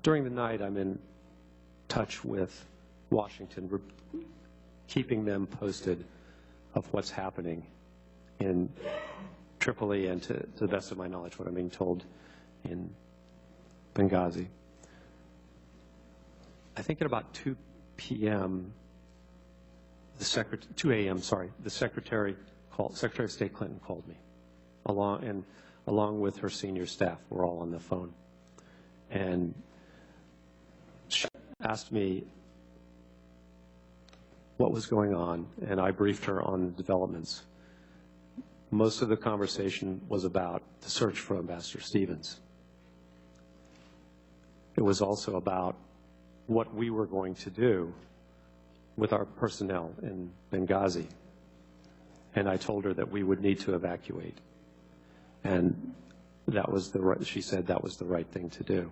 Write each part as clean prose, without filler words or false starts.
During the night, I'm in touch with Washington, keeping them posted of what's happening in Tripoli and, to the best of my knowledge, what I'm being told in Benghazi. I think at about 2 p.m., 2 a.m., sorry, the Secretary of State Clinton called me, along with her senior staff. We're all on the phone. And she asked me what was going on, and I briefed her on the developments. Most of the conversation was about the search for Ambassador Stevens. It was also about what we were going to do with our personnel in Benghazi. And I told her that we would need to evacuate. And that was she said that was the right thing to do.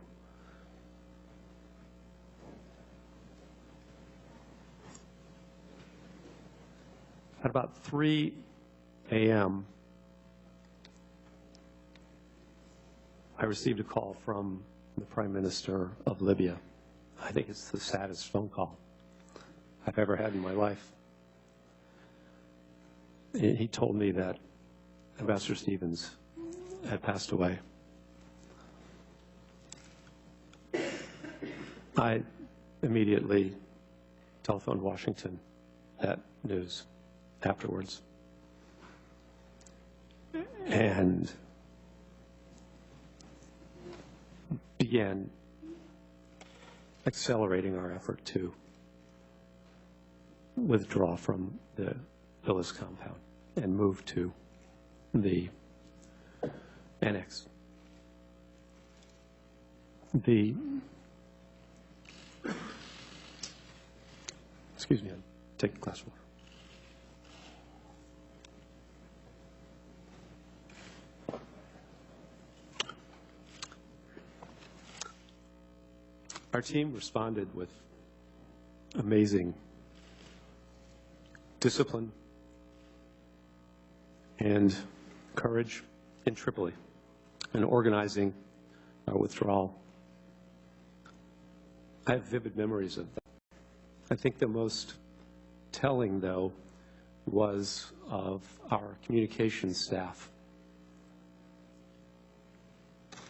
At about 3 a.m., I received a call from the Prime Minister of Libya. I think it's the saddest phone call I've ever had in my life. He told me that Ambassador Stevens had passed away. I immediately telephoned Washington that news afterwards. And began accelerating our effort to withdraw from the Villas compound and move to the annex. Excuse me, I'll take a glass of water. Our team responded with amazing discipline and courage in Tripoli and organizing our withdrawal. I have vivid memories of that. I think the most telling, though, was of our communications staff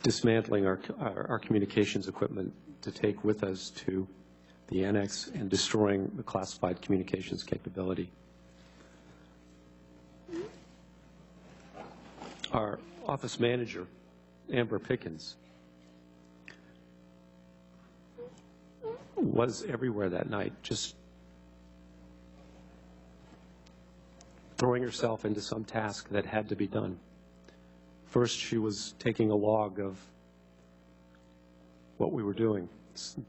dismantling our communications equipment to take with us to the annex and destroying the classified communications capability. Our office manager, Amber Pickens, was everywhere that night, just throwing herself into some task that had to be done. First, she was taking a log of what we were doing.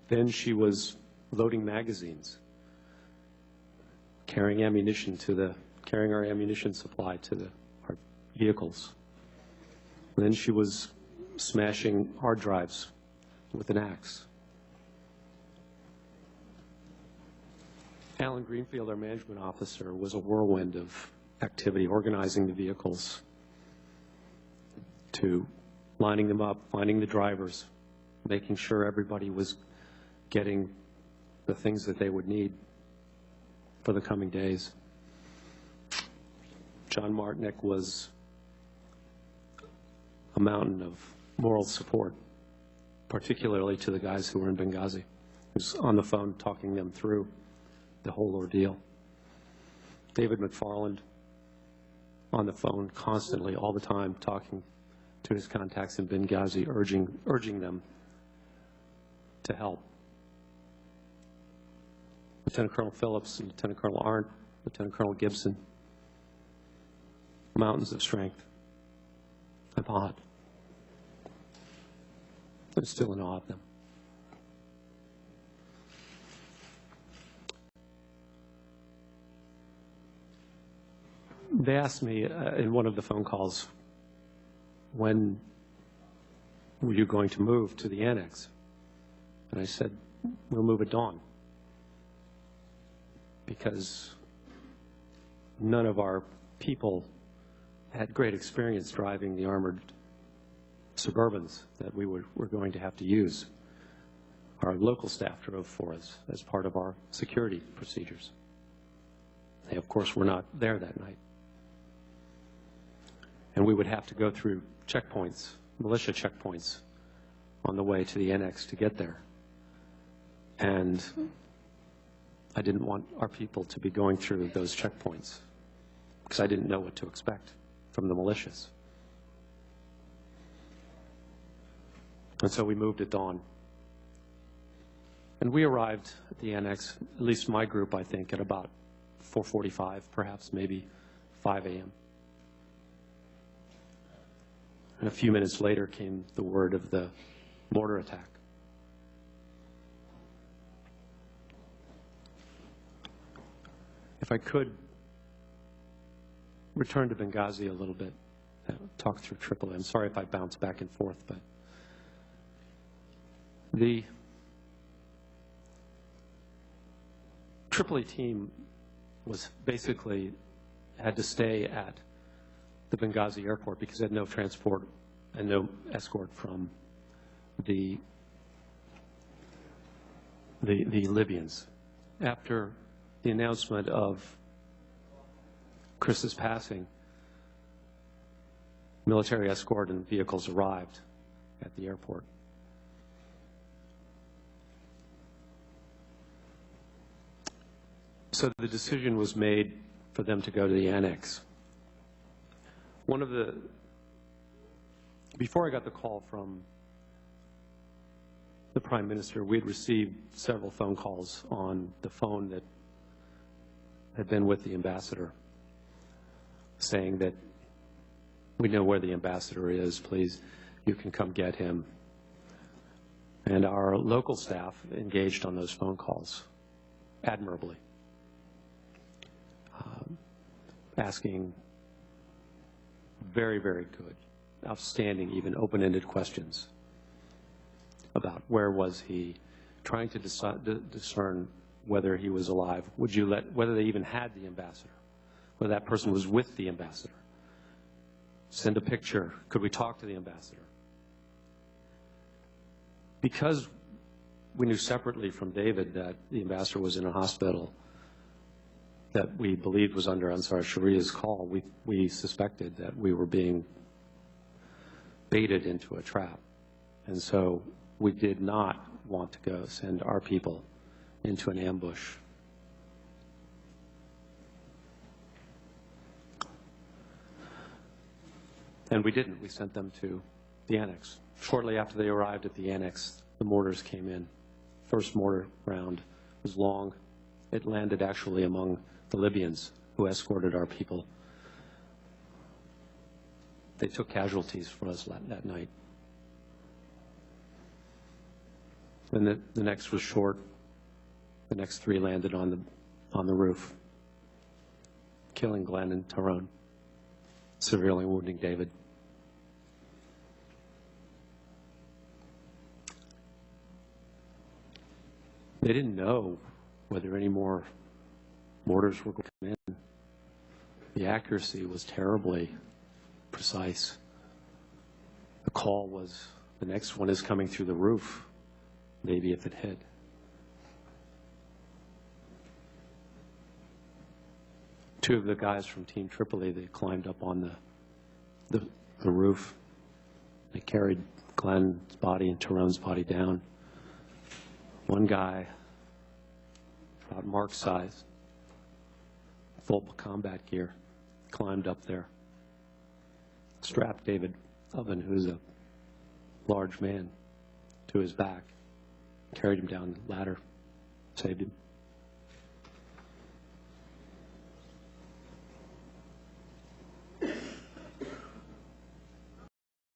Then she was loading magazines, carrying our ammunition supply to our vehicles. And then she was smashing hard drives with an axe. Alan Greenfield, our management officer, was a whirlwind of activity, organizing the vehicles, to lining them up, finding the drivers, making sure everybody was getting the things that they would need for the coming days. John Martinick was a mountain of moral support, particularly to the guys who were in Benghazi. He was on the phone talking them through the whole ordeal. David McFarland on the phone constantly, all the time, talking to his contacts in Benghazi, urging them to help. Lieutenant Colonel Phillips and Lieutenant Colonel Arndt, Lieutenant Colonel Gibson, mountains of strength. I'm awed. I'm still in awe of them. They asked me in one of the phone calls, when were you going to move to the annex? And I said, we'll move at dawn. Because none of our people had great experience driving the armored Suburbans that we were going to have to use. our local staff drove for us as part of our security procedures. They, of course, were not there that night. And we would have to go through checkpoints, militia checkpoints, on the way to the annex to get there. And I didn't want our people to be going through those checkpoints because I didn't know what to expect from the militias. And so we moved at dawn. And we arrived at the annex, at least my group, I think, at about 4:45, perhaps maybe 5 a.m. And a few minutes later came the word of the mortar attack. If I could return to Benghazi a little bit, talk through Tripoli. I'm sorry if I bounce back and forth, but the Tripoli team was basically had to stay at the Benghazi airport because they had no transport and no escort from the Libyans. After the announcement of Chris's passing, military escort and vehicles arrived at the airport. So the decision was made for them to go to the annex. Before I got the call from the Prime Minister, we had received several phone calls on the phone that had been with the ambassador saying that we know where the ambassador is, please, you can come get him. And our local staff engaged on those phone calls admirably, asking very, very good, outstanding, even open-ended questions about where was he, trying to discern whether he was alive, whether they even had the ambassador, whether that person was with the ambassador. Send a picture. Could we talk to the ambassador? Because we knew separately from David that the ambassador was in a hospital that we believed was under Ansar Sharia's call, we suspected that we were being baited into a trap. And so we did not want to go send our people into an ambush. And we didn't. We sent them to the annex. Shortly after they arrived at the annex, the mortars came in. First mortar round was long. It landed actually among the Libyans who escorted our people. They took casualties for us that night. And the next was short. The next three landed on the roof, killing Glenn and Tyrone, severely wounding David. They didn't know whether any more mortars were going to come in. The accuracy was terribly precise. The call was, the next one is coming through the roof, maybe if it hit. Two of the guys from Team Tripoli, they climbed up on the roof. They carried Glenn's body and Tyrone's body down. One guy, about Mark's size, full combat gear, climbed up there, strapped David Oven, who's a large man, to his back, carried him down the ladder, saved him.